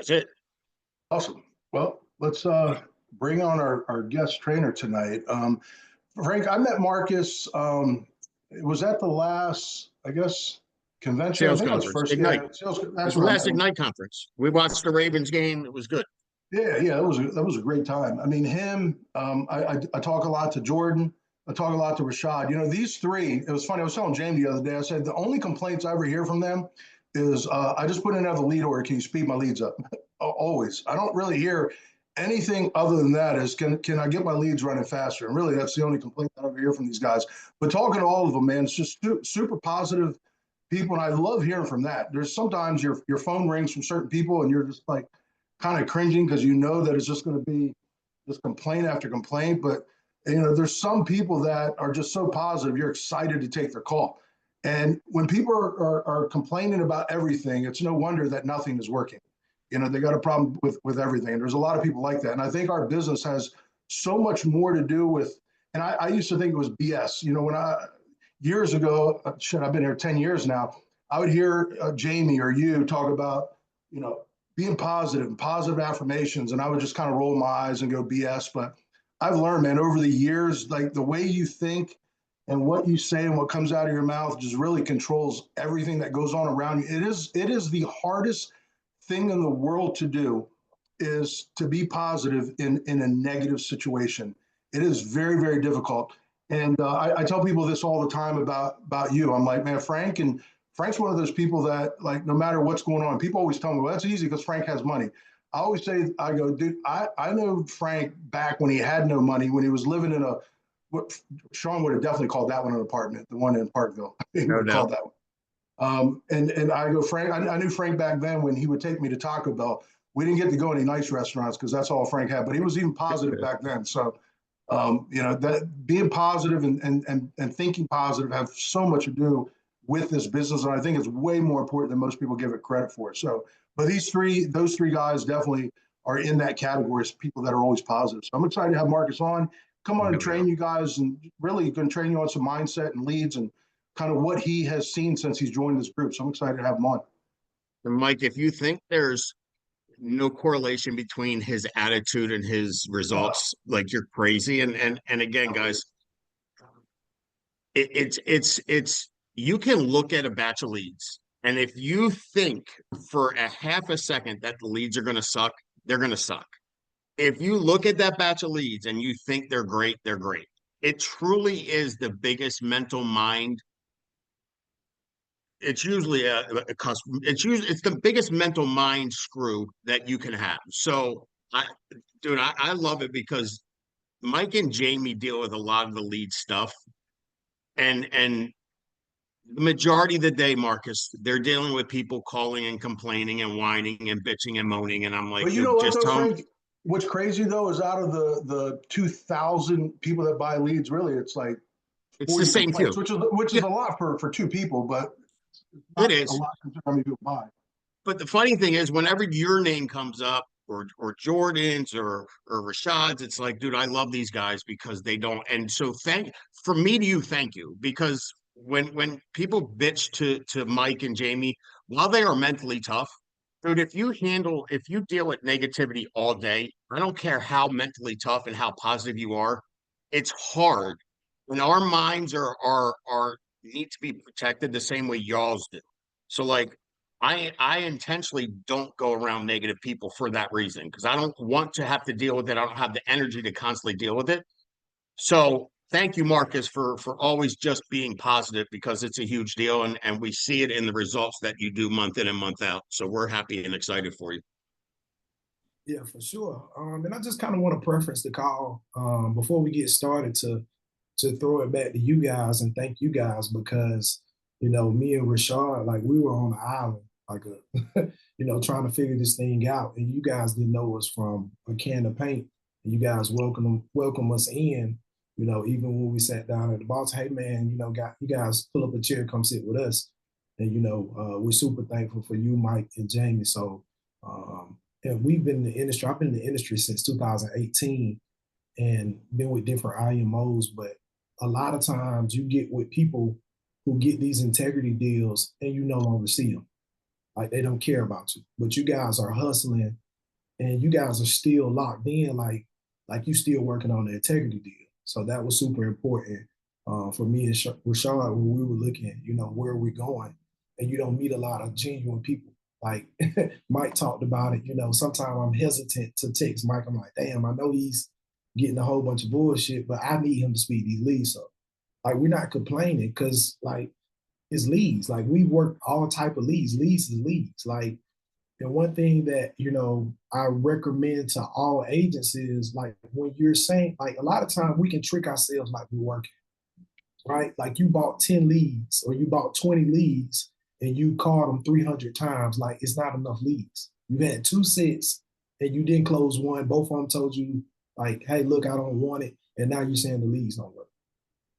That's it. Awesome. Well, let's bring on our guest trainer tonight. Frank, I met Marcus. It was at the last, I guess, convention. I Sales think it was conference, first. Ignite. Yeah, sales. It That's was the where I last met him. Ignite conference. We watched the Ravens game. It was good. Yeah, that was a great time. I mean, him. I talk a lot to Jordan. I talk a lot to Rashad. You know, these three. It was funny. I was telling Jamie the other day. I said the only complaints I ever hear from them is I just put in another lead order. Can you speed my leads up? Always. I don't really hear anything other than that. Is can I get my leads running faster? And really, that's the only complaint I ever hear from these guys. But talking to all of them, man, it's just super positive people, and I love hearing from that. There's sometimes your phone rings from certain people, and you're just like kind of cringing because you know that it's just going to be just complaint after complaint. But you know, there's some people that are just so positive, you're excited to take their call. And when people are complaining about everything, it's no wonder that nothing is working. You know, they got a problem with everything. And there's a lot of people like that. And I think our business has so much more to do with, and I used to think it was BS. You know, years ago, I've been here 10 years now, I would hear Jamie or you talk about, you know, being positive and positive affirmations. And I would just kind of roll my eyes and go BS. But I've learned, man, over the years, like the way you think and what you say and what comes out of your mouth just really controls everything that goes on around you. It is the hardest thing in the world to do, is to be positive in a negative situation. It is very, very difficult. And I tell people this all the time about you. I'm like, man, Frank's one of those people that, like, no matter what's going on, people always tell me, well, that's easy because Frank has money. I always say, I go, dude, I know Frank back when he had no money, when he was living in what Sean would have definitely called that one an apartment, the one in Parkville. He would have called that one. And I go, Frank, I knew Frank back then when he would take me to Taco Bell. We didn't get to go any nice restaurants because that's all Frank had, but he was even positive back then. So, you know, that being positive and thinking positive have so much to do with this business. And I think it's way more important than most people give it credit for. So, but those three guys definitely are in that category as people that are always positive. So I'm excited to have Marcus on. Come on and train you guys, and really going to train you on some mindset and leads and kind of what he has seen since he's joined this group. So I'm excited to have him on. And Mike, if you think there's no correlation between his attitude and his results, like, you're crazy. And again, guys, it's you can look at a batch of leads, and if you think for a half a second that the leads are going to suck, they're going to suck. If you look at that batch of leads and you think they're great, they're great. It truly is the biggest mental mind. It's usually it's the biggest mental mind screw that you can have. So I love it because Mike and Jamie deal with a lot of the lead stuff, and the majority of the day, Marcus, they're dealing with people calling and complaining and whining and bitching and moaning. And I'm like, but you know what, just though, tell them. Frank? What's crazy though is out of the 2,000 people that buy leads, really, it's like It's the 40 same complaints, few. which is a lot for two people, but It not a is. lot considering how many people buy. But the funny thing is, whenever your name comes up, or Jordan's or Rashad's, it's like, dude, I love these guys because they don't. And so thank you, because when people bitch to Mike and Jamie, while they are mentally tough, dude, if you deal with negativity all day, I don't care how mentally tough and how positive you are, it's hard. And our minds are need to be protected the same way y'all's do. So, like, I intentionally don't go around negative people for that reason, because I don't want to have to deal with it. I don't have the energy to constantly deal with it. So thank you, Marcus, for always just being positive, because it's a huge deal, and we see it in the results that you do month in and month out. So we're happy and excited for you. Yeah, for sure. And I just kind of want to preference the call before we get started to throw it back to you guys and thank you guys, because, you know, me and Rashad, like, we were on the island, like you know, trying to figure this thing out. And you guys didn't know us from a can of paint. And you guys welcome us in, you know, even when we sat down at the bar, hey man, you know, you guys pull up a chair, come sit with us. And, you know, we're super thankful for you, Mike and Jamie. So, and we've been in the industry, I've been in the industry since 2018 and been with different IMOs, but a lot of times you get with people who get these integrity deals and you no longer see them. Like they don't care about you, but you guys are hustling and you guys are still locked in, like you still working on the integrity deal. So that was super important for me and Rashad when we were looking, you know, where we're going. And you don't meet a lot of genuine people. Like Mike talked about it, you know, sometimes I'm hesitant to text Mike. I'm like, damn, I know he's getting a whole bunch of bullshit, but I need him to speed these leads up. Like we're not complaining because like it's leads. Like we work all type of leads. Leads is leads. Like, and one thing that, you know, I recommend to all agents is like when you're saying, like a lot of times we can trick ourselves like we're working, right? Like you bought 10 leads or you bought 20 leads and you called them 300 times. Like it's not enough leads. You had 2 sets and you didn't close one. Both of them told you like, hey, look, I don't want it. And now you're saying the leads don't work,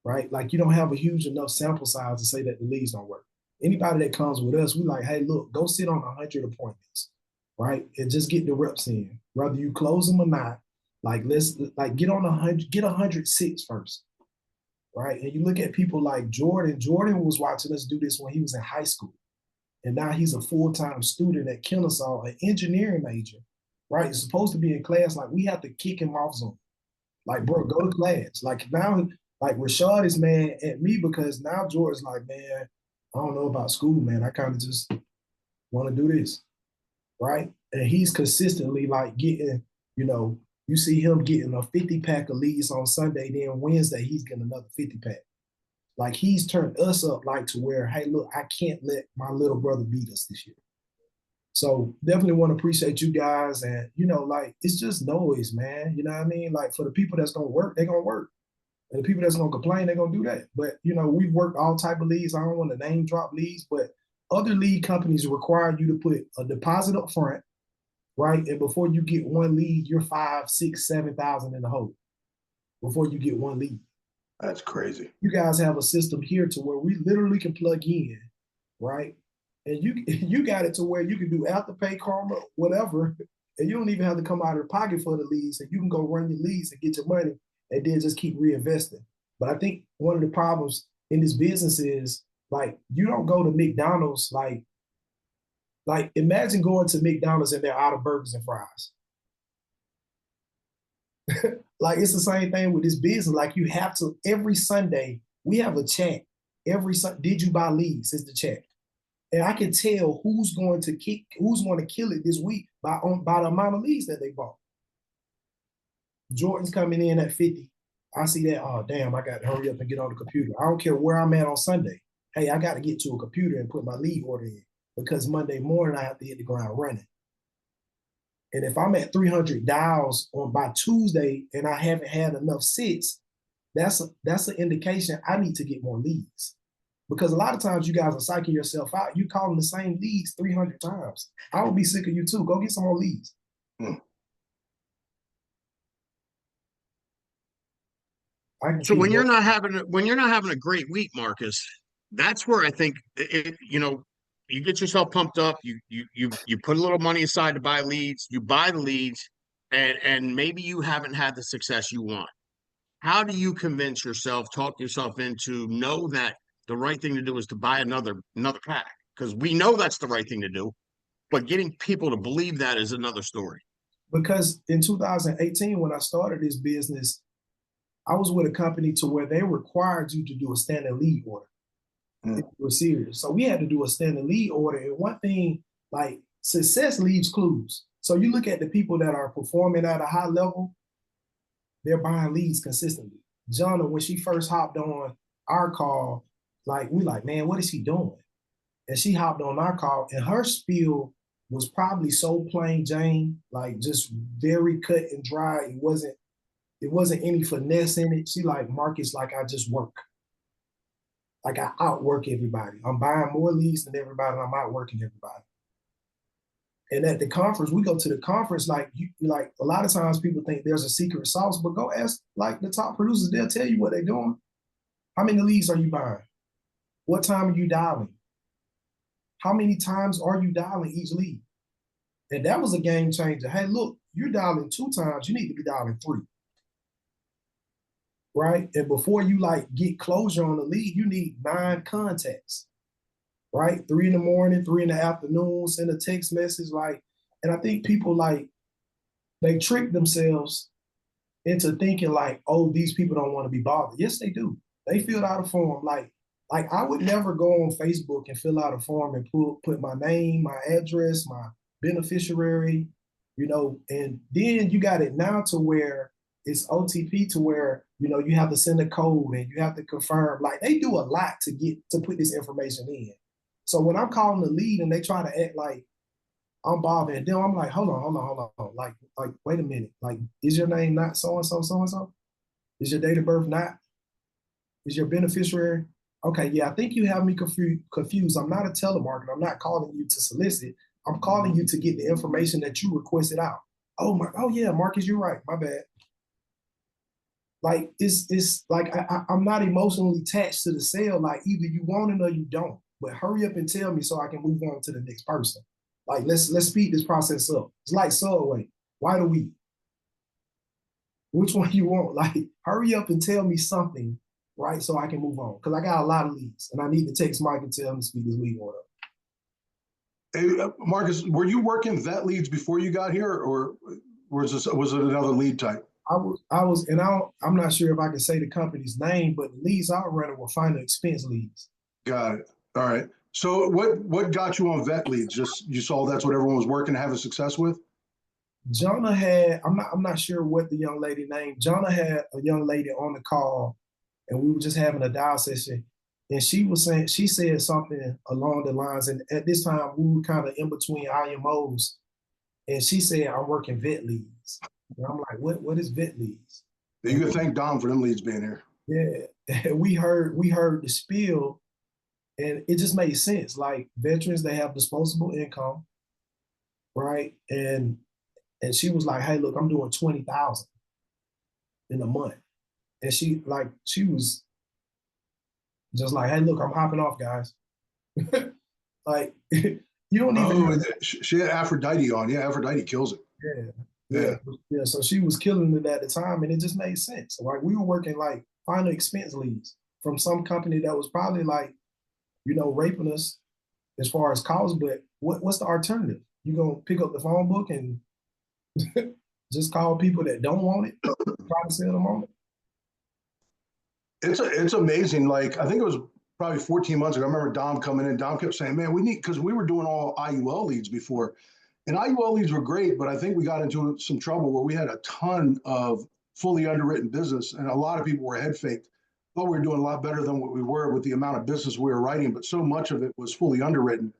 right? Like you don't have a huge enough sample size to say that the leads don't work. Anybody that comes with us, we like, hey, look, go sit on 100 appointments, right? And just get the reps in, whether you close them or not. Like let's like get on 100, get 106 first, right? And you look at people like Jordan. Jordan was watching us do this when he was in high school, and now he's a full-time student at Kennesaw, an engineering major, right? He's supposed to be in class. Like we have to kick him off Zoom. Like, bro, go to class. Like now, like Rashad is mad at me because now Jordan's like, man, I don't know about school, man. I kind of just want to do this, right? And he's consistently like getting, you know, you see him getting a 50-pack of leads on Sunday, then Wednesday he's getting another 50-pack. Like he's turned us up like to where, hey, look, I can't let my little brother beat us this year. So definitely want to appreciate you guys. And, you know, like it's just noise, man. You know what I mean? Like for the people that's going to work, they're going to work. And the people that's going to complain, they're going to do that. But, you know, we've worked all type of leads. I don't want to name drop leads, but other lead companies require you to put a deposit up front, right? And before you get one lead, you're 5, 6, 7,000 in the hole before you get one lead. That's crazy. You guys have a system here to where we literally can plug in, right? And you got it to where you can do Afterpay, Karma, whatever, and you don't even have to come out of your pocket for the leads, and you can go run your leads and get your money, and then just keep reinvesting. But I think one of the problems in this business is like you don't go to McDonald's like imagine going to McDonald's and they're out of burgers and fries. Like it's the same thing with this business. Like you have to every Sunday we have a chat. Every Sunday, did you buy leads? Is the chat, and I can tell who's going to kill it this week by the amount of leads that they bought. Jordan's coming in at 50. I see that. Oh damn! I got to hurry up and get on the computer. I don't care where I'm at on Sunday. Hey, I got to get to a computer and put my lead order in because Monday morning I have to hit the ground running. And if I'm at 300 dials by Tuesday and I haven't had enough sits, that's an indication I need to get more leads. Because a lot of times you guys are psyching yourself out. You calling the same leads 300 times. I would be sick of you too. Go get some more leads. So when you're not having a great week, Marcus, that's where I think you know, you get yourself pumped up, you put a little money aside to buy leads, you buy the leads, and maybe you haven't had the success you want. How do you convince yourself, talk yourself into know that the right thing to do is to buy another pack? Because we know that's the right thing to do, but getting people to believe that is another story. Because in 2018, when I started this business, I was with a company to where they required you to do a standing lead order. If you were serious. So we had to do a standing lead order. And one thing, like success leaves clues. So you look at the people that are performing at a high level, they're buying leads consistently. Jonna, when she first hopped on our call, like we like, man, what is she doing? And she hopped on our call and her spiel was probably so plain Jane, like just very cut and dry. It wasn't any finesse in it. She like, Marcus, like I just work. Like I outwork everybody. I'm buying more leads than everybody, and I'm outworking everybody. And at the conference, we go to the conference, like a lot of times people think there's a secret sauce, but go ask like the top producers, they'll tell you what they're doing. How many leads are you buying? What time are you dialing? How many times are you dialing each lead? And that was a game changer. Hey, look, you're dialing 2 times, you need to be dialing 3. Right? And before you like get closure on the lead, you need 9 contacts. right? 3 in the morning, 3 in the afternoon, send a text message, like, and I think people like they trick themselves into thinking like, oh, these people don't want to be bothered. Yes, they do. They filled out a form. Like I would never go on Facebook and fill out a form and put my name, my address, my beneficiary, and then you got it now to where it's OTP to where, you have to send a code and you have to confirm. Like they do a lot to put this information in. So when I'm calling the lead and they try to act like I'm bothering them, I'm like, hold on. Like, wait a minute. Like, is your name not so-and-so, so-and-so? Is your date of birth not? Is your beneficiary? Okay, yeah, I think you have me confused. I'm not a telemarketer. I'm not calling you to solicit. I'm calling you to get the information that you requested out. Oh yeah, Marcus, you're right. My bad. Like it's like I'm not emotionally attached to the sale. Like either you want it or you don't. But hurry up and tell me so I can move on to the next person. Like let's speed this process up. It's like Subway. Why do we? Which one you want? Like hurry up and tell me something, right? So I can move on. Because I got a lot of leads and I need to text Mike and tell him to speed this lead order up. Hey, Marcus, were you working vet leads before you got here, or was it another lead type? And I'm not sure if I can say the company's name, but the leads I was running were final expense leads. Got it. All right. So what got you on vet leads? Just you saw that's what everyone was working to have a success with? Jonah had, I'm not sure what the young lady named. Jonah had a young lady on the call and we were just having a dial session. And she said something along the lines, and at this time we were kind of in between IMOs. And she said, I'm working vet leads. And I'm like, what is vet leads? You can thank Dom for them leads being here. Yeah. We heard the spiel and it just made sense. Like veterans, they have disposable income, right? And she was like, hey, look, I'm doing 20,000 in a month. And she was just like, hey, look, I'm hopping off, guys. Like, you don't even. She had Aphrodite on. Yeah, Aphrodite kills it. Yeah. So she was killing it at the time, and it just made sense. Like we were working like final expense leads from some company that was probably like, raping us as far as calls. But what's the alternative? You gonna pick up the phone book and just call people that don't want it, try to sell them on it? It's amazing. Like I think it was probably 14 months ago. I remember Dom coming in. Dom kept saying, "Man, we need," because we were doing all IUL leads before, and IUL leads were great, but I think we got into some trouble where we had a ton of fully underwritten business, and a lot of people were head faked. Thought we were doing a lot better than what we were with the amount of business we were writing, but so much of it was fully underwritten.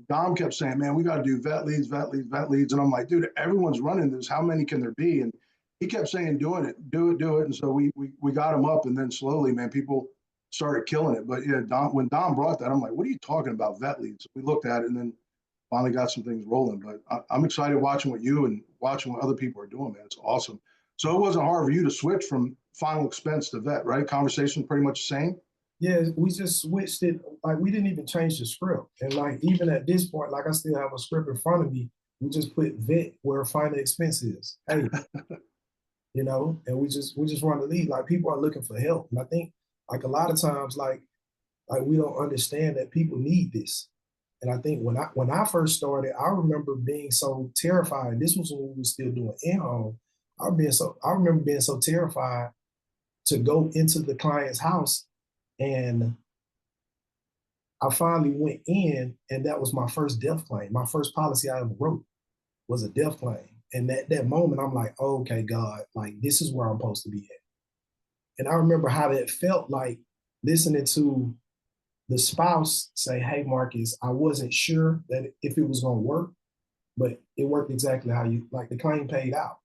Dom kept saying, "Man, we got to do vet leads, vet leads, vet leads," and I'm like, "Dude, everyone's running this. How many can there be?" And he kept saying, "Doing it, do it." And so we got him up, and then slowly, man, people started killing it. But yeah, when Dom brought that, I'm like, "What are you talking about, vet leads?" We looked at it, and then finally got some things rolling. But I'm excited watching what you and watching what other people are doing, man. It's awesome. So it wasn't hard for you to switch from final expense to vet, right? Conversation pretty much the same. Yeah, we just switched it. Like we didn't even change the script, and like even at this point, like I still have a script in front of me. We just put vet where final expense is. Hey. And we just run the lead. Like people are looking for help. And I think like a lot of times, like we don't understand that people need this. And I think when I first started, I remember being so terrified. This was when we were still doing in-home. I remember being so terrified to go into the client's house. And I finally went in, and that was my first death claim. My first policy I ever wrote was a death claim. And that moment, I'm like, oh, okay, God, like this is where I'm supposed to be at. And I remember how that felt like listening to the spouse say, hey, Marcus, I wasn't sure that if it was going to work, but it worked exactly how you, like the claim paid out.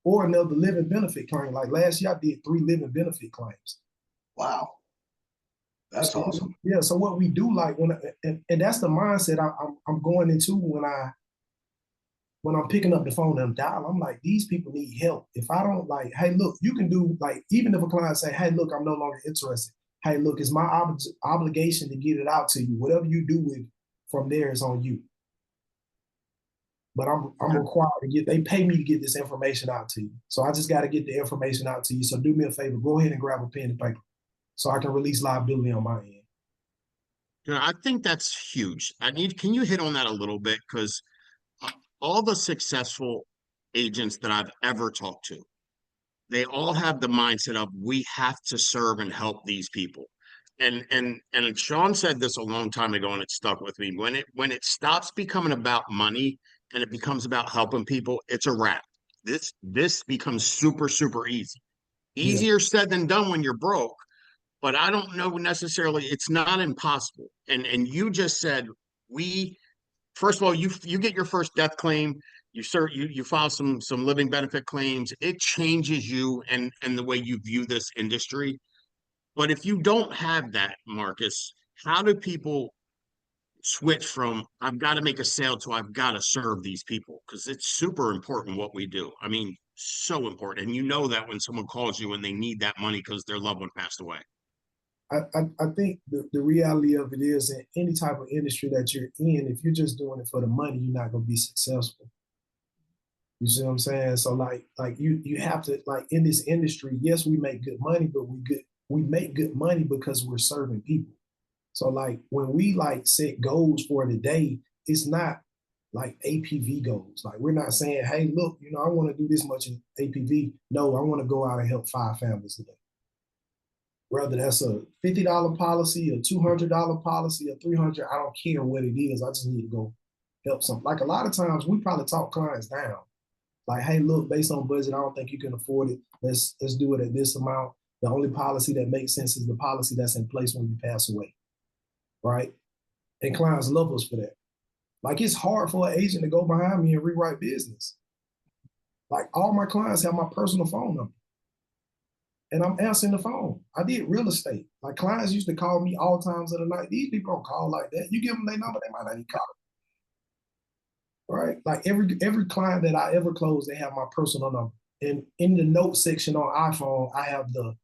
Or another living benefit claim. Like last year, I did 3 living benefit claims. Wow. That's awesome. Yeah. So what we do, like and that's the mindset I'm going into when I'm picking up the phone and I'm dialing. I'm like, these people need help. If I don't like, hey, look, you can do like, even if a client say, hey, look, I'm no longer interested. Hey, look, it's my obligation to get it out to you. Whatever you do with from there is on you. But I'm required to they pay me to get this information out to you. So I just got to get the information out to you. So do me a favor, go ahead and grab a pen and paper so I can release liability on my end. I think that's huge. Can you hit on that a little bit? Because all the successful agents that I've ever talked to, they all have the mindset of we have to serve and help these people. And Sean said this a long time ago, and it stuck with me. When it stops becoming about money and it becomes about helping people, it's a wrap. This becomes super easy. Yeah. Easier said than done when you're broke, but I don't know necessarily it's not impossible. And you just said we first of all, you get your first death claim, you file some living benefit claims. It changes you and the way you view this industry. But if you don't have that, Marcus, how do people switch from I've got to make a sale to I've got to serve these people? Because it's super important what we do. I mean, so important. And you know that when someone calls you and they need that money because their loved one passed away. I think the reality of it is in any type of industry that you're in, if you're just doing it for the money, you're not gonna be successful. You see what I'm saying? So like you have to like in this industry, yes, we make good money, but we make good money because we're serving people. So like when we like set goals for the day, it's not like APV goals. Like we're not saying, hey, look, I want to do this much in APV. No, I want to go out and help 5 families today. Whether that's a $50 policy, a $200 policy, a $300, I don't care what it is. I just need to go help some. Like a lot of times, we probably talk clients down. Like, hey, look, based on budget, I don't think you can afford it. Let's do it at this amount. The only policy that makes sense is the policy that's in place when you pass away, right? And clients love us for that. Like it's hard for an agent to go behind me and rewrite business. Like all my clients have my personal phone number. And I'm answering the phone. I did real estate. Like clients used to call me all times of the night. These people don't call like that. You give them their number, they might not even call. Right? Like every client that I ever close, they have my personal number. And in the notes section on iPhone, I have the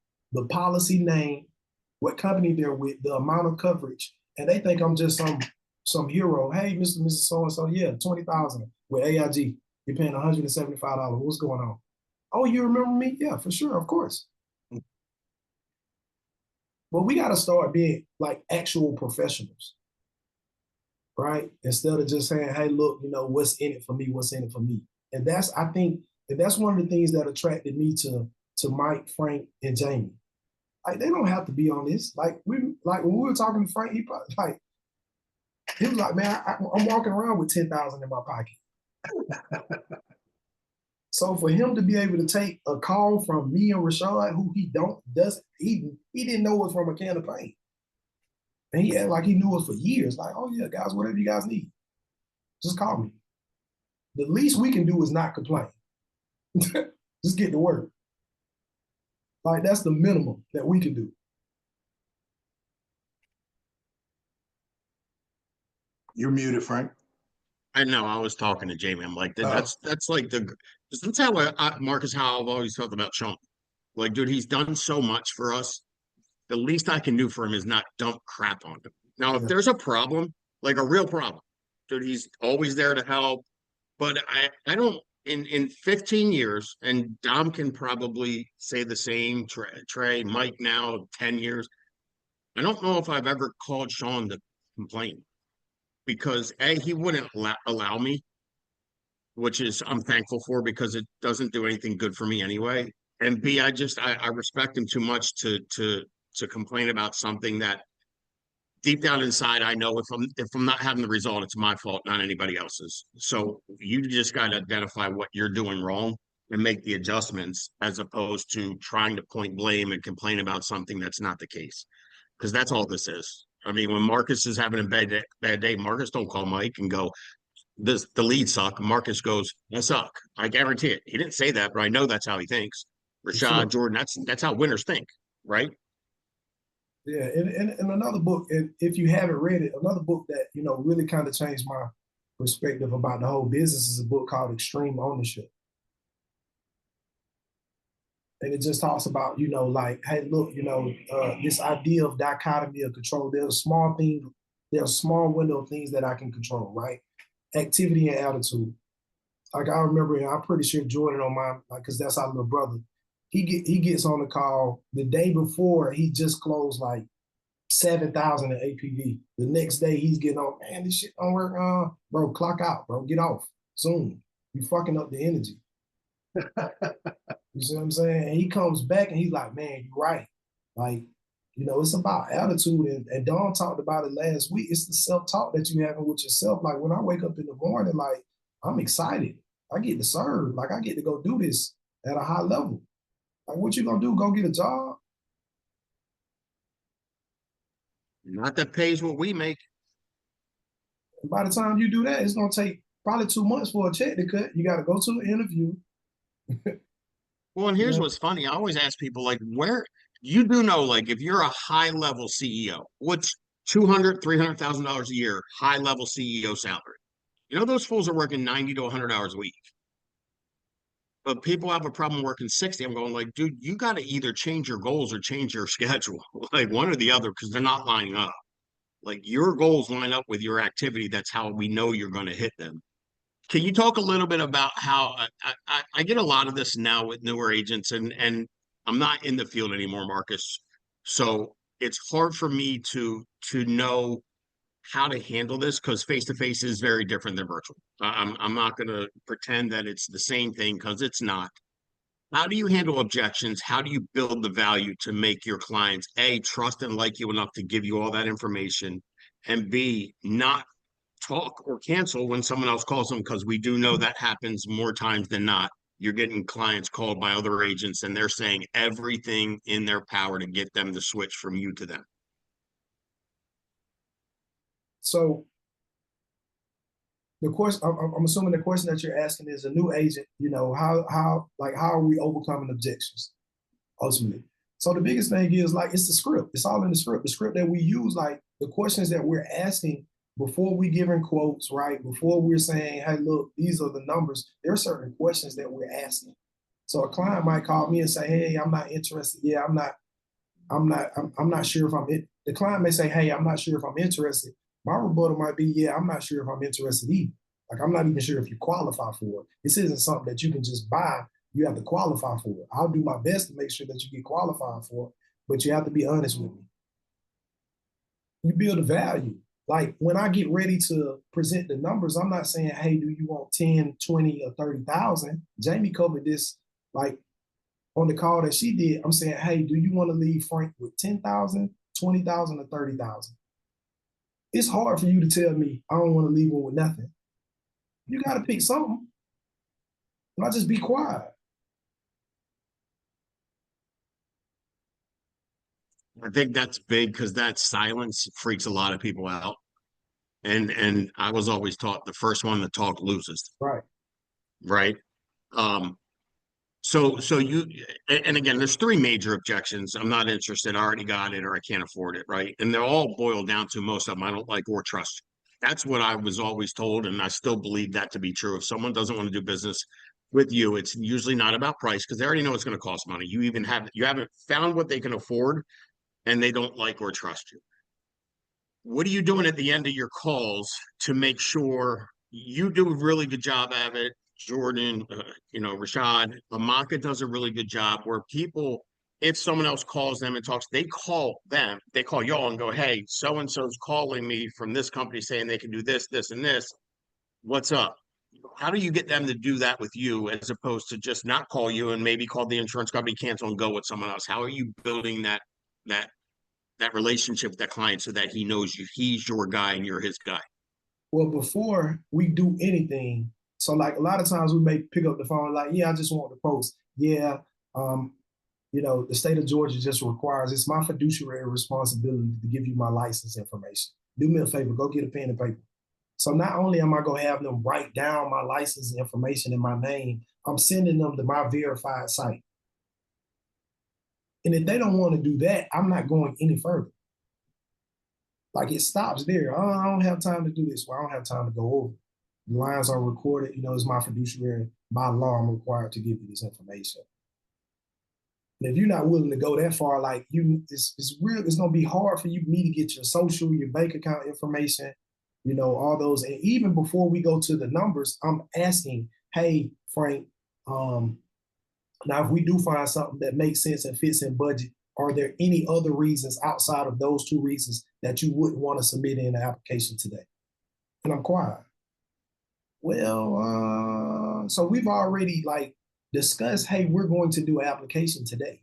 policy name, what company they're with, the amount of coverage, and they think I'm just some hero. Hey, Mr. and Mrs. So and so, yeah, 20,000 with AIG. You're paying $175. What's going on? Oh, you remember me? Yeah, for sure, of course. But we got to start being like actual professionals, right? Instead of just saying, hey, look, what's in it for me? What's in it for me? And I think that's one of the things that attracted me to Mike, Frank, and Jamie. Like they don't have to be on this. Like when we were talking to Frank, he was like, man, I'm walking around with 10,000 in my pocket. So for him to be able to take a call from me and Rashad, who he didn't know us from a can of paint. And he acted like he knew us for years. Like, oh yeah, guys, whatever you guys need, just call me. The least we can do is not complain. Just get to work. Like that's the minimum that we can do. You're muted, Frank. I know. I was talking to Jamie. I'm like, that's like that's how Marcus, how I've always felt about Sean. Like, dude, he's done so much for us. The least I can do for him is not dump crap on him. Now, if there's a problem, like a real problem, dude, he's always there to help. But I don't in 15 years, and Dom can probably say the same. Trey, Mike, now 10 years. I don't know if I've ever called Sean to complain because he wouldn't allow me, which is I'm thankful for because it doesn't do anything good for me anyway. And B, I respect him too much to complain about something that deep down inside I know if I'm not having the result, it's my fault, not anybody else's. So you just got to identify what you're doing wrong and make the adjustments as opposed to trying to point blame and complain about something that's not the case. Because that's all this is. I mean, when Marcus is having a bad day, Marcus don't call Mike and go, the lead suck. Marcus goes, I suck. I guarantee it. He didn't say that, but I know that's how he thinks. Rashad, Jordan, that's how winners think, right? Yeah, and another book, if you haven't read it, another book that really kind of changed my perspective about the whole business is a book called Extreme Ownership. And it just talks about, like, hey, look, this idea of dichotomy of control. There's a small window of things that I can control, right? Activity and attitude. Like I remember, and I'm pretty sure Jordan on mine, like, because that's our little brother. He gets on the call the day before he just closed like 7,000 in APV. The next day he's getting on, man, this shit don't work. Bro, clock out, bro. Get off soon. You fucking up the energy. You see what I'm saying? And he comes back and he's like, man, you're right. Like, you know, it's about attitude. And Dawn talked about it last week. It's the self-talk that you having with yourself. Like when I wake up in the morning, like I'm excited. I get to serve. Like I get to go do this at a high level. Like what you gonna do? Go get a job? Not that pays what we make. And by the time you do that, it's gonna take probably 2 months for a check to cut. You got to go to an interview. Well, and here's Yeah. what's funny. I always ask people, like, where you do know, like, if you're a high level CEO, what's $200,000, $300,000 a year, high level CEO salary? You know, those fools are working 90 to 100 hours a week. But people have a problem working 60. I'm going, like, dude, you got to either change your goals or change your schedule, like one or the other, because they're not lining up. Like, your goals line up with your activity. That's how we know you're going to hit them. Can you talk a little bit about how I get a lot of this now with newer agents, and I'm not in the field anymore, Marcus. So it's hard for me to know how to handle this because face to face is very different than virtual. I'm not going to pretend that it's the same thing because it's not. How do you handle objections? How do you build the value to make your clients A, trust and like you enough to give you all that information, and B, not talk or cancel when someone else calls them? Because we do know that happens more times than not. You're getting clients called by other agents and they're saying everything in their power to get them to switch from you to them. So the question, I'm assuming the question that you're asking is a new agent, you know, how are we overcoming objections ultimately? So the biggest thing is like, it's the script. It's all in the script that we use, like the questions that we're asking before we giving quotes, right? Before we're saying, hey, look, these are the numbers. There are certain questions that we're asking. So a client might call me and say, hey, I'm not interested. Yeah, I'm not sure if I'm in. The client may say, hey, I'm not sure if I'm interested. My rebuttal might be, yeah, I'm not sure if I'm interested either. Like, I'm not even sure if you qualify for it. This isn't something that you can just buy. You have to qualify for it. I'll do my best to make sure that you get qualified for it, but you have to be honest with me. You build a value. Like when I get ready to present the numbers, I'm not saying, hey, do you want 10, 20, or 30,000? Jamie covered this like on the call that she did. I'm saying, hey, do you want to leave Frank with 10,000, 20,000, or 30,000? It's hard for you to tell me I don't want to leave him with nothing. You got to pick something. Not just be quiet. I think that's big because that silence freaks a lot of people out. And I was always taught the first one to talk loses, Right. right? Um, so you and again, there's three major objections. I'm not interested, I already got it, or I can't afford it, right? And they're all boiled down to most of them, I don't like or trust. That's what I was always told, and I still believe that to be true. If someone doesn't want to do business with you, it's usually not about price because they already know it's going to cost money. You haven't found what they can afford, and they don't like or trust you. What are you doing at the end of your calls to make sure you do a really good job at it? Jordan, Rashad, Amaka does a really good job where people, if someone else calls them and talks, they call y'all and go, hey, so-and-so's calling me from this company saying they can do this, this, and this. What's up? How do you get them to do that with you as opposed to just not call you and maybe call the insurance company, cancel and go with someone else? How are you building that relationship with that client so that he knows you, he's your guy and you're his guy? Well, before we do anything, so like a lot of times we may pick up the phone like, yeah, I just want the post. Yeah, the state of Georgia just requires, it's my fiduciary responsibility to give you my license information. Do me a favor, go get a pen and paper. So not only am I going to have them write down my license information in my name, I'm sending them to my verified site. And if they don't want to do that, I'm not going any further. Like it stops there. Oh, I don't have time to do this. Well, I don't have time to go over. The lines are recorded. It's my fiduciary. By law, I'm required to give you this information. And if you're not willing to go that far, like it's going to be hard for me to get your social, your bank account information, all those. And even before we go to the numbers, I'm asking, hey, Frank, now if we do find something that makes sense and fits in budget, are there any other reasons outside of those two reasons that you wouldn't want to submit in an application today? And I'm quiet. Well, so we've already like discussed, hey, we're going to do an application today.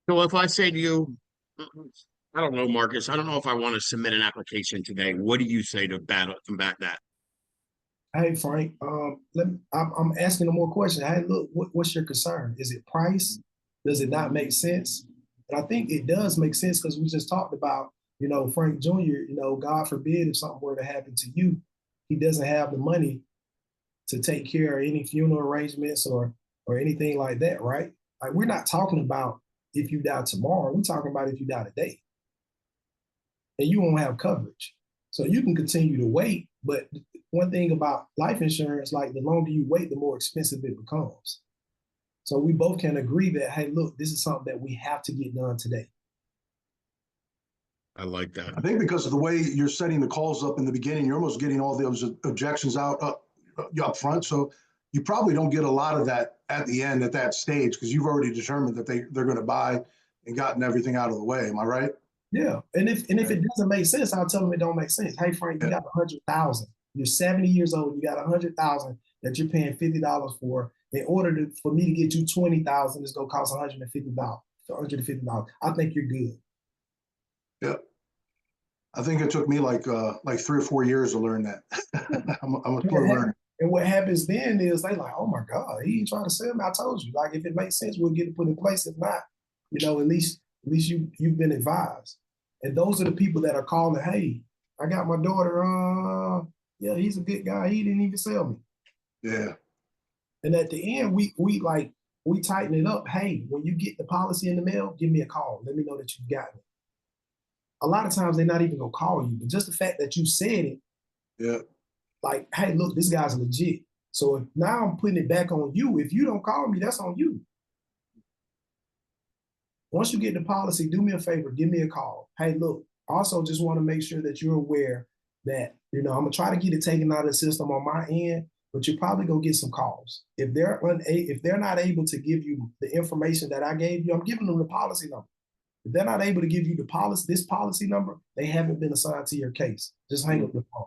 So if I say to you, I don't know, Marcus, I don't know if I want to submit an application today. What do you say to combat that? Hey, Frank, I'm asking them more questions. Hey, look, what's your concern? Is it price? Does it not make sense? And I think it does make sense because we just talked about, Frank Jr., God forbid if something were to happen to you, he doesn't have the money to take care of any funeral arrangements or anything like that, right? Like we're not talking about if you die tomorrow, we're talking about if you die today. And you won't have coverage. So you can continue to wait, but one thing about life insurance, like the longer you wait, the more expensive it becomes. So we both can agree that, hey, look, this is something that we have to get done today. I like that. I think because of the way you're setting the calls up in the beginning, you're almost getting all those objections out up front. So you probably don't get a lot of that at the end at that stage because you've already determined that they're going to buy and gotten everything out of the way. Am I right? Yeah. And if it doesn't make sense, I'll tell them it don't make sense. Hey, Frank, you got 100,000. You're 70 years old. You got 100,000 that you're paying $50 for. In order for me to get you 20,000, it's gonna cost $150. $150. I think you're good. Yeah. I think it took me like 3 or 4 years to learn that. I'm a slow learner. And what happens then is they like, oh my God, he ain't trying to sell me. I told you, like if it makes sense, we'll get it put in place. If not, at least you've been advised. And those are the people that are calling, hey, I got my daughter, yeah, he's a good guy. He didn't even sell me. Yeah. And at the end, we tighten it up. Hey, when you get the policy in the mail, give me a call. Let me know that you've gotten it. A lot of times they're not even gonna call you, but just the fact that you said it, yeah, like, hey, look, this guy's legit. So if now I'm putting it back on you. If you don't call me, that's on you. Once you get the policy, do me a favor, give me a call. Hey, look, also just want to make sure that you're aware that, I'm gonna try to get it taken out of the system on my end, but you're probably gonna get some calls. If they're not able to give you the information that I gave you, I'm giving them the policy number. If they're not able to give you this policy number, they haven't been assigned to your case. Just hang up the phone.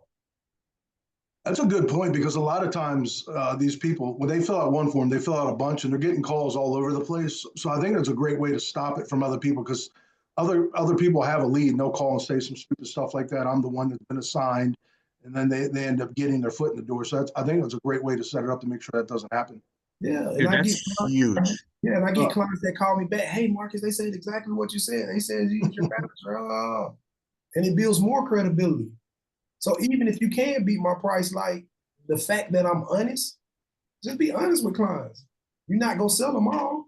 That's a good point because a lot of times these people, when they fill out one form, they fill out a bunch and they're getting calls all over the place. So I think that's a great way to stop it from other people because other people have a lead and they'll call and say some stupid stuff like that. I'm the one that's been assigned. And then they end up getting their foot in the door. So I think that's a great way to set it up to make sure that doesn't happen. Yeah, Dude, that's huge. Yeah, and I get clients that call me back. Hey, Marcus, they said exactly what you said. They said you use your manager, and it builds more credibility. So even if you can beat my price, like the fact that I'm honest, just be honest with clients. You're not gonna sell them all.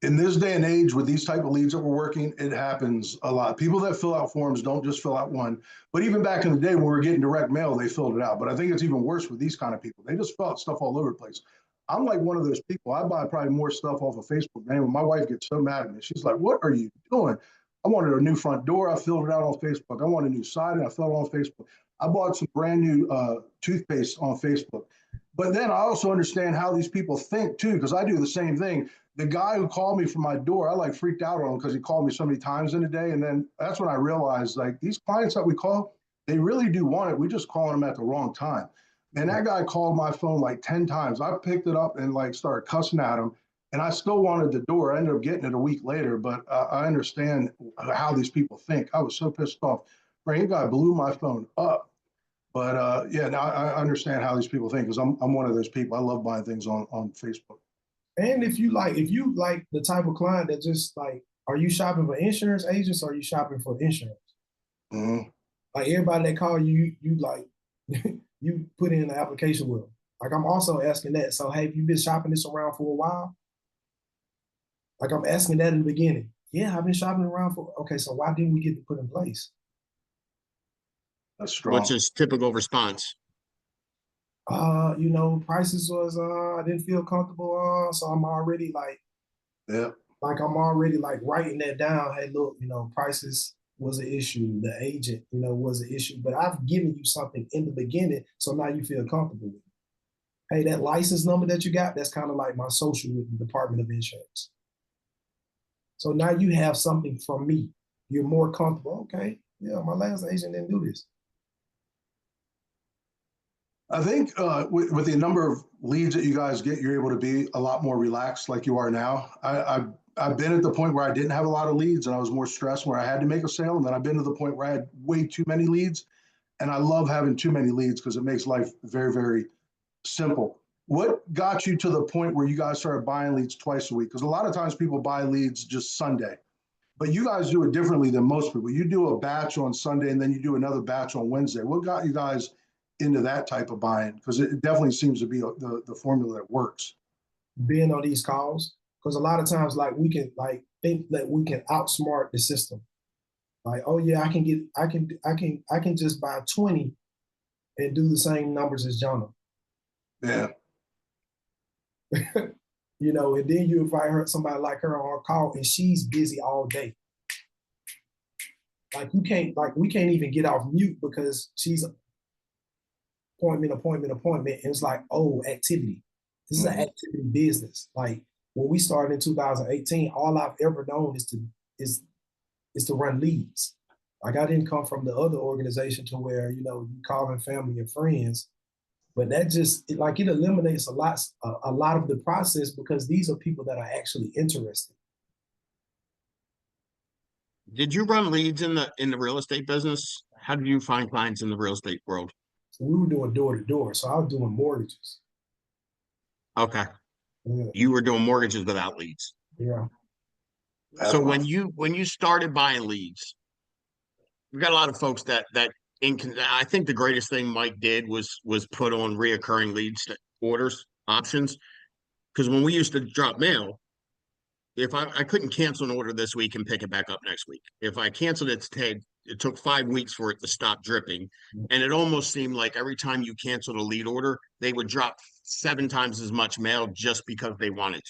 In this day and age, with these type of leads that we're working, it happens a lot. People that fill out forms don't just fill out one. But even back in the day when we were getting direct mail, they filled it out. But I think it's even worse with these kind of people. They just fill out stuff all over the place. I'm like one of those people. I buy probably more stuff off of Facebook. Man, my wife gets so mad at me. She's like, "What are you doing?" I wanted a new front door. I filled it out on Facebook. I want a new siding. I filled it on Facebook. I bought some brand new toothpaste on Facebook. But then I also understand how these people think too, because I do the same thing. The guy who called me from my door, I like freaked out on him because he called me so many times in a day. And then that's when I realized like these clients that we call, they really do want it. We just calling them at the wrong time. And that guy called my phone like 10 times. I picked it up and like started cussing at him. And I still wanted the door. I ended up getting it a week later, but I understand how these people think. I was so pissed off. That guy blew my phone up. But yeah, now I understand how these people think because I'm one of those people. I love buying things on Facebook. And if you like the type of client that just like, are you shopping for insurance agents or are you shopping for insurance? Mm-hmm. Like everybody that call you like, you put in an application with them. Like I'm also asking that. So, hey, have you been shopping this around for a while? Like I'm asking that in the beginning. Yeah, I've been shopping around for, okay, so why didn't we get it put in place? That's strong. What's his typical response? Prices was I didn't feel comfortable so I'm already like, yeah, like I'm already like writing that down. Hey, look, prices was an issue. The agent, was an issue, but I've given you something in the beginning, so now you feel comfortable with it. Hey, that license number that you got, that's kind of like my social with the Department of Insurance. So now you have something from me. You're more comfortable. Okay, yeah, my last agent didn't do this. I think with the number of leads that you guys get, you're able to be a lot more relaxed like you are now. I've been at the point where I didn't have a lot of leads and I was more stressed where I had to make a sale. And then I've been to the point where I had way too many leads. And I love having too many leads because it makes life very, very simple. What got you to the point where you guys started buying leads twice a week? Because a lot of times people buy leads just Sunday, but you guys do it differently than most people. You do a batch on Sunday and then you do another batch on Wednesday. What got you guys into that type of buying? Because it definitely seems to be the formula that works. Being on these calls, because a lot of times, like we can like think that we can outsmart the system. Like, oh yeah, I can just buy 20 and do the same numbers as Jonah. Yeah. You know, and then you invite her, somebody like her on a call, and she's busy all day. Like we can't even get off mute because she's appointment. And it's like, oh, activity. This is an activity business. Like when we started in 2018, all I've ever known is to run leads. Like I didn't come from the other organization to where, you know, you calling family and friends, but that just it eliminates a lot of the process because these are people that are actually interested. Did you run leads in the real estate business? How did you find clients in the real estate world? So we were doing door to door. So I was doing mortgages. Okay. Yeah. You were doing mortgages without leads. Yeah. So when you started buying leads, we got a lot of folks I think the greatest thing Mike did was put on reoccurring leads orders options. Because when we used to drop mail, if I couldn't cancel an order this week and pick it back up next week. If I canceled it today, it took 5 weeks for it to stop dripping. And it almost seemed like every time you canceled a lead order, they would drop 7 times as much mail just because they wanted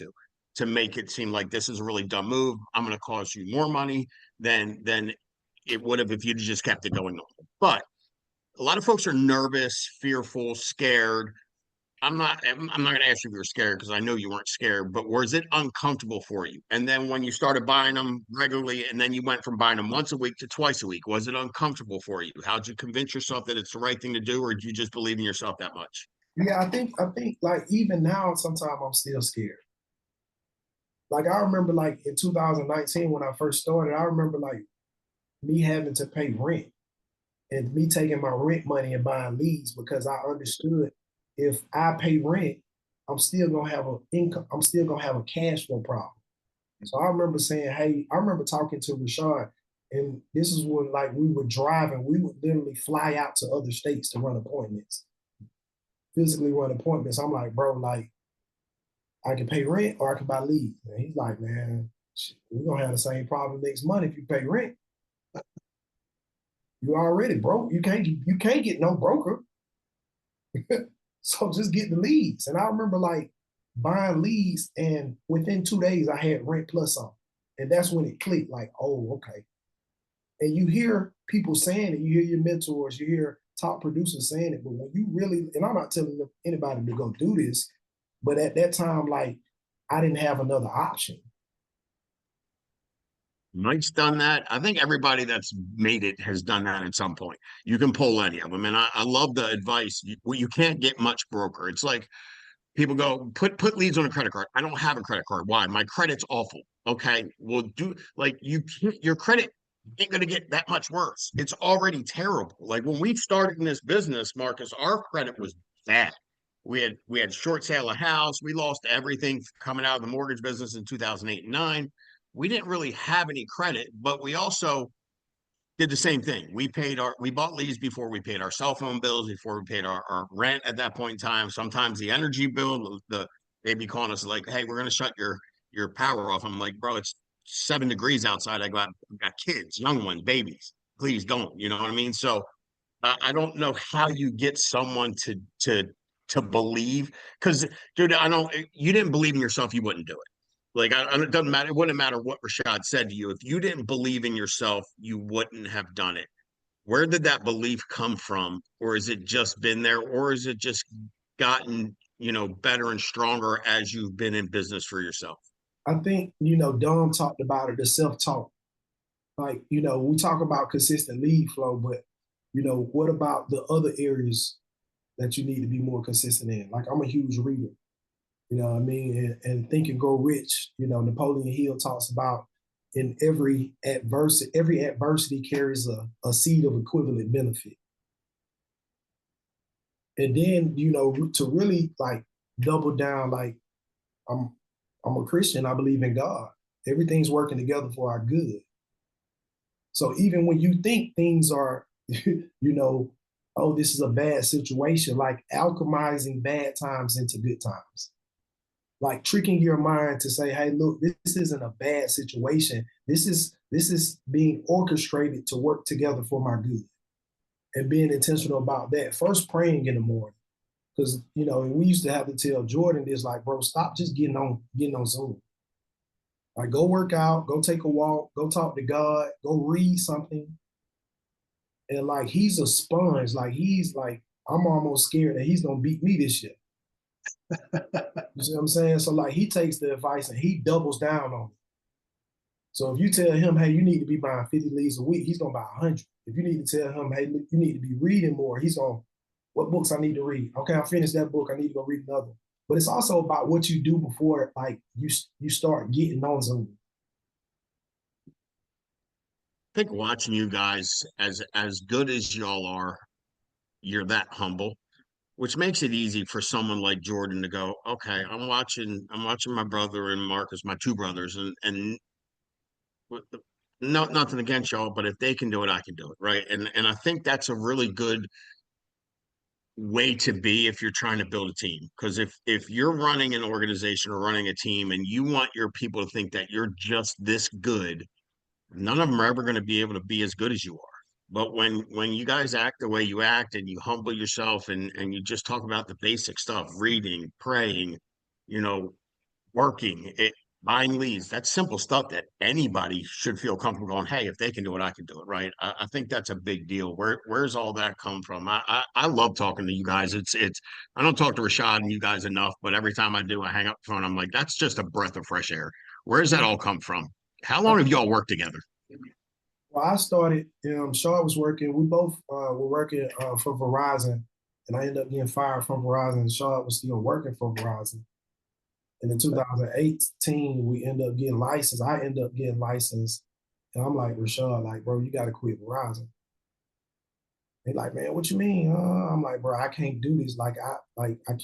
to make it seem like this is a really dumb move. I'm going to cost you more money than it would have if you'd just kept it going on. But a lot of folks are nervous, fearful, scared. I'm not going to ask you if you were scared because I know you weren't scared, but was it uncomfortable for you? And then when you started buying them regularly and then you went from buying them once a week to twice a week, was it uncomfortable for you? How'd you convince yourself that it's the right thing to do, or do you just believe in yourself that much? Yeah, I think like even now, sometimes I'm still scared. Like I remember like in 2019 when I first started, I remember like me having to pay rent and me taking my rent money and buying leads because I understood if I pay rent, I'm still gonna have an income, I'm still gonna have a cash flow problem. So I remember saying, hey, I remember talking to Rashad, and this is when like we were driving, we would literally fly out to other states to run appointments, physically run appointments. I'm like, bro, like I can pay rent or I can buy leads. And he's like, man, we're gonna have the same problem next month if you pay rent. You already broke. You can't get no broker. So just get the leads. And I remember like buying leads, and within 2 days I had rent plus on. And that's when it clicked, like, oh, okay. And you hear people saying it, you hear your mentors, you hear top producers saying it, but when you really, and I'm not telling anybody to go do this, but at that time, like I didn't have another option. Mike's done that. I think everybody that's made it has done that at some point. You can pull any of them. And I love the advice. You can't get much broker. It's like people go, put leads on a credit card. I don't have a credit card. Why? My credit's awful. Okay. Well, you can't, your credit ain't going to get that much worse. It's already terrible. Like when we started in this business, Marcus, our credit was bad. We had short sale of house. We lost everything coming out of the mortgage business in 2008 and 9. We didn't really have any credit, but we also did the same thing. We bought leads before we paid our cell phone bills, before we paid our rent at that point in time. Sometimes the energy bill, they'd be calling us like, hey, we're gonna shut your power off. I'm like, bro, it's 7 degrees outside. I've got kids, young ones, babies. Please don't. You know what I mean? So I don't know how you get someone to believe, because dude, you didn't believe in yourself, you wouldn't do it. Like, it doesn't matter. It wouldn't matter what Rashad said to you. If you didn't believe in yourself, you wouldn't have done it. Where did that belief come from? Or has it just been there? Or has it just gotten better and stronger as you've been in business for yourself? I think, Dom talked about it, the self-talk. Like, we talk about consistent lead flow, but, what about the other areas that you need to be more consistent in? Like, I'm a huge reader, you know what I mean? And Think and Grow Rich, Napoleon Hill talks about in every adversity carries a seed of equivalent benefit. And then, to really like double down, like I'm I'm a Christian, I believe in God. Everything's working together for our good. So even when you think things are, oh, this is a bad situation, like alchemizing bad times into good times. Like tricking your mind to say, hey, look, this isn't a bad situation. This is being orchestrated to work together for my good. And being intentional about that. First praying in the morning. Because we used to have to tell Jordan this, like, bro, stop just getting on Zoom. Like, go work out, go take a walk, go talk to God, go read something. And like, he's a sponge. Like, he's like, I'm almost scared that he's gonna beat me this year. You see what I'm saying? So like, he takes the advice and he doubles down on it. So if you tell him, hey, you need to be buying 50 leads a week, he's gonna buy 100. If you need to tell him, hey, you need to be reading more, he's gonna, what books I need to read? Okay, I finished that book, I need to go read another. But it's also about what you do before, like, you start getting on Zoom. I think watching you guys, as good as y'all are, you're that humble, which makes it easy for someone like Jordan to go, okay, I'm watching my brother and Marcus, my two brothers, and no, nothing against y'all, but if they can do it, I can do it, right? And I think that's a really good way to be if you're trying to build a team. Because if you're running an organization or running a team and you want your people to think that you're just this good, none of them are ever going to be able to be as good as you are. But when you guys act the way you act and you humble yourself and you just talk about the basic stuff, reading, praying, you know, working, buying leads, that's simple stuff that anybody should feel comfortable going, hey, if they can do it, I can do it, right? I think that's a big deal. Where's all that come from? I love talking to you guys. It's I don't talk to Rashad and you guys enough, but every time I do, I hang up the phone. I'm like, that's just a breath of fresh air. Where's that all come from? How long have y'all worked together? Well, I started, Shaw was working, we both were working for Verizon, and I ended up getting fired from Verizon. Shaw was still working for Verizon. And in 2018, we ended up getting licensed. I ended up getting licensed. And I'm like, Rashad, like, bro, you got to quit Verizon. They like, man, what you mean? I'm like, bro, I can't do this. I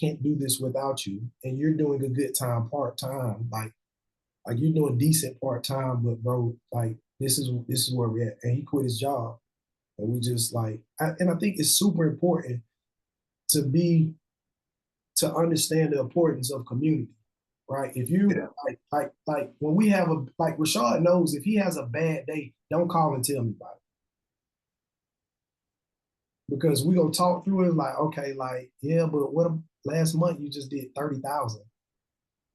can't do this without you. And you're doing a good time part time. Like you're doing decent part time, but bro, like this is where we're at. And he quit his job. And we just like, and I think it's super important to understand the importance of community, right? If you like when we have like Rashad knows if he has a bad day, don't call and tell me about it. Because we gonna talk through it like, okay, like, yeah, but what last month you just did 30,000.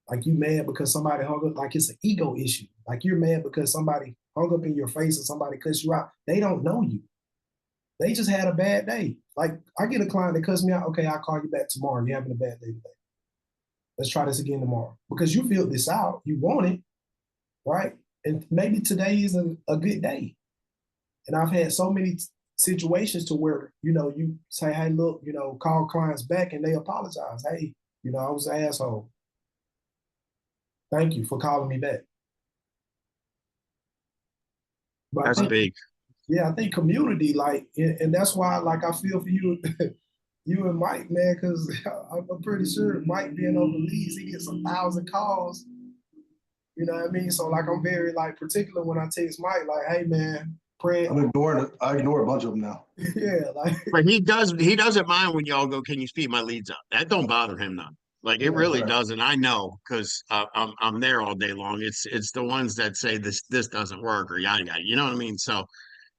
Like you mad because somebody hung up, like it's an ego issue. Like you're mad because somebody hung up in your face or somebody cussed you out. They don't know you. They just had a bad day. Like I get a client that cussed me out. Okay, I'll call you back tomorrow. You're having a bad day today. Let's try this again tomorrow. Because you filled this out. You want it, right? And maybe today isn't a good day. And I've had so many situations to where, you say, hey, look, call clients back and they apologize. Hey, I was an asshole. Thank you for calling me back. But That's big. Yeah, I think community, like, and that's why, like, I feel for you, you and Mike, man, because I'm pretty sure Mike being over leads, he gets 1,000 calls. You know what I mean? So, like, I'm very, like, particular when I text Mike, like, hey, man, pray. I'm ignoring it. I ignore a bunch of them now. Yeah, like. But he doesn't mind when y'all go, can you speed my leads up? That don't bother him none. Like it really doesn't. I know because I'm there all day long. It's the ones that say this doesn't work or yada yada. You know what I mean? So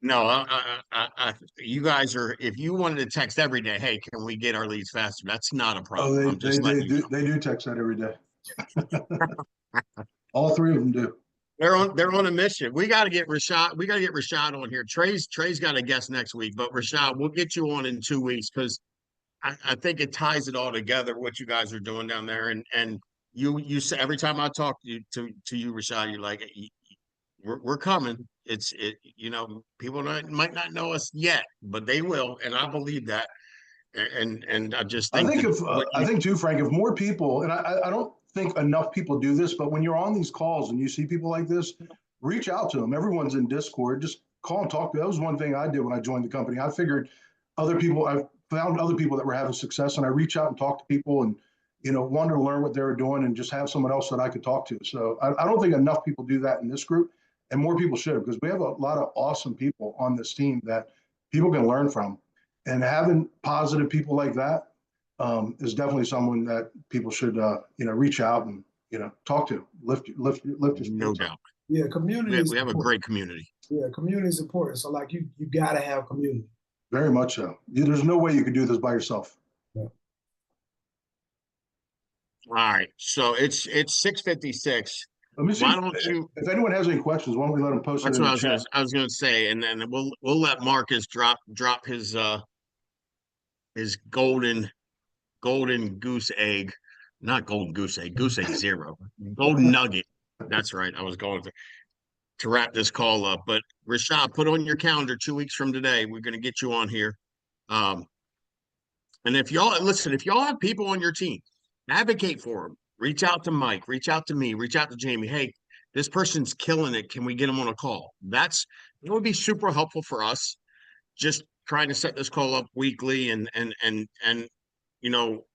no, you guys are. If you wanted to text every day, hey, can we get our leads faster? That's not a problem. Oh, I'm just letting you know. they do text that every day. All three of them do. They're on a mission. We got to get Rashad. We got to get Rashad on here. Trey's got a guest next week, but Rashad, we'll get you on in 2 weeks because I think it ties it all together what you guys are doing down there, and you say every time I talk to you, Rashad, you're like, we're coming. People might not know us yet, but they will, and I believe that. And I just I think think that if what I you think too, Frank, if more people, and I don't think enough people do this, but when you're on these calls and you see people like this, reach out to them. Everyone's in Discord. Just call and talk. That was one thing I did when I joined the company. I figured I found other people that were having success, and I reach out and talk to people and wanted to learn what they were doing and just have someone else that I could talk to. So I don't think enough people do that in this group, and more people should, because we have a lot of awesome people on this team that people can learn from, and having positive people like that is definitely someone that people should reach out and talk to, lift your no spirits up. doubt Yeah, community is we have a important. great community. Yeah, community is important. So like you gotta have community. Very much so. There's no way you could do this by yourself. Yeah. All right, so it's 6:56. Let me see Why don't you? if anyone has any questions. Why don't we let them post it That's in what the chat? I was gonna say, and then we'll let Marcus drop his golden goose egg, not golden goose egg zero, golden nugget. That's right. I was going to wrap this call up, but Rashad, put on your calendar 2 weeks from today. We're gonna get you on here. Um, and if y'all listen, if y'all have people on your team, advocate for them. Reach out to Mike, reach out to me, reach out to Jamie. Hey, this person's killing it. Can we get them on a call? It would be super helpful for us. Just trying to set this call up weekly, and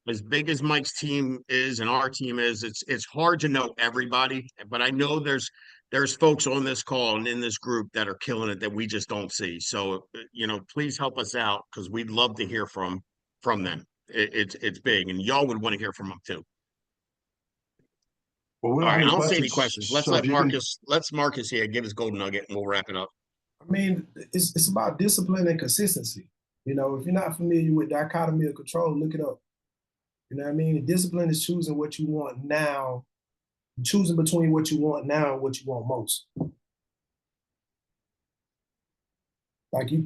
as big as Mike's team is and our team is, it's hard to know everybody, but I know there's folks on this call and in this group that are killing it that we just don't see. So, please help us out because we'd love to hear from them. It's big, and y'all would want to hear from them too. Well, we All don't have right, I any don't see any questions, questions. so if you can. Let's Marcus here give his golden nugget, and we'll wrap it up. I mean, it's about discipline and consistency. If you're not familiar with dichotomy of control, look it up. You know what I mean? Discipline is choosing what you want now, choosing between what you want now and what you want most. Like you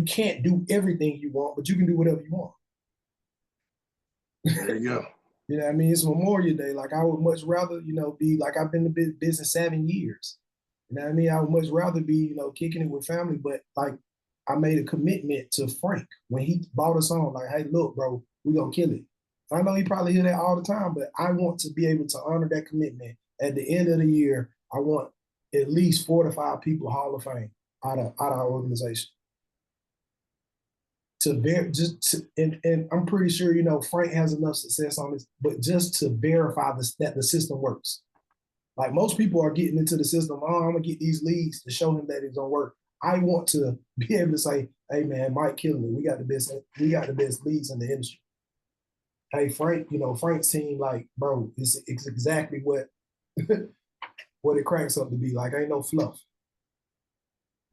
can't do everything you want, but you can do whatever you want. There you go. You know what I mean? It's Memorial Day. Like I would much rather, be like I've been in business 7 years. You know what I mean? I would much rather be, kicking it with family, but like I made a commitment to Frank when he bought us on, like, hey, look, bro, we're gonna kill it. I know he probably hear that all the time, but I want to be able to honor that commitment. At the end of the year, I want at least 4 to 5 people Hall of Fame out of our organization. And I'm pretty sure Frank has enough success on this, but just to verify that the system works. Like most people are getting into the system, I'm gonna get these leads to show him that it's gonna work. I want to be able to say, hey man, Mike killing it. We got the best leads in the industry. Hey Frank, Frank's team, like, bro, it's exactly what what it cracks up to be. Like, ain't no fluff.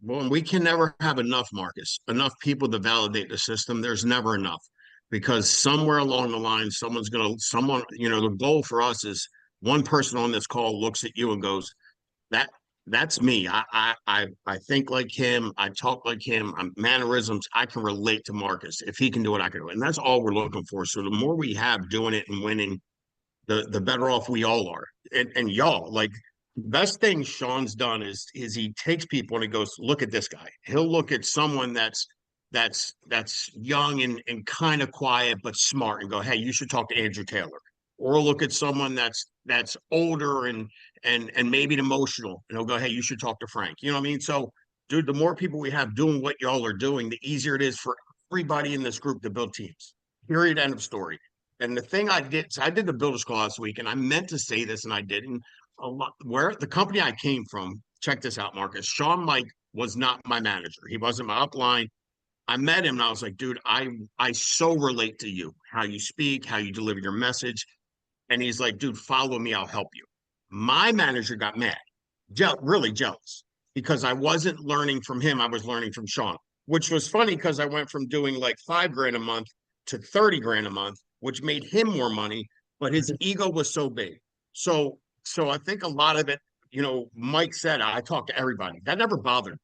Well, we can never have enough, Marcus, enough people to validate the system. There's never enough because somewhere along the line, the goal for us is one person on this call looks at you and goes, that's me. I think like him. I talk like him. I'm mannerisms. I can relate to Marcus. If he can do it, I can do it. And that's all we're looking for. So the more we have doing it and winning, the better off we all are. And y'all, like, the best thing Sean's done is he takes people and he goes, look at this guy. He'll look at someone that's young and kind of quiet but smart and go, hey, you should talk to Andrew Taylor. Or look at someone that's older and maybe emotional, and he'll go, hey, you should talk to Frank. You know what I mean? So, dude, the more people we have doing what y'all are doing, the easier it is for everybody in this group to build teams. Period. End of story. And the thing I did, so I did the builders call last week, and I meant to say this and I didn't. A lot where the company I came from, check this out, Marcus. Sean Mike was not my manager. He wasn't my upline. I met him and I was like, dude, I so relate to you, how you speak, how you deliver your message. And he's like, dude, follow me, I'll help you. My manager got mad, really jealous, because I wasn't learning from him. I was learning from Sean, which was funny because I went from doing like $5,000 a month to $30,000 a month, which made him more money, but his ego was so big. So I think a lot of it, Mike said, I talk to everybody. That never bothered me.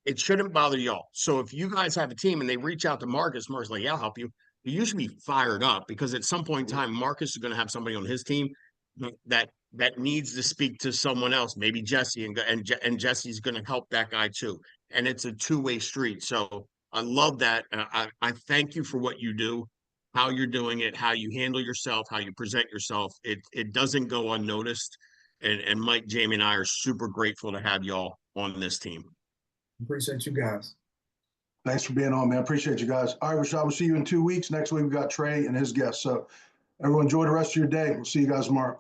It shouldn't bother y'all. So if you guys have a team and they reach out to Marcus, Marcus like, yeah, I'll help you. he used to be fired up because at some point in time, Marcus is going to have somebody on his team that needs to speak to someone else, maybe Jesse, and Jesse's going to help that guy too. And it's a two-way street. So I love that. I thank you for what you do, how you're doing it, how you handle yourself, how you present yourself. It doesn't go unnoticed. And Mike, Jamie, and I are super grateful to have y'all on this team. Appreciate you guys. Thanks for being on, man. Appreciate you guys. All right, Rashad, we'll see you in 2 weeks. Next week, we got Trey and his guests. So everyone enjoy the rest of your day. We'll see you guys tomorrow.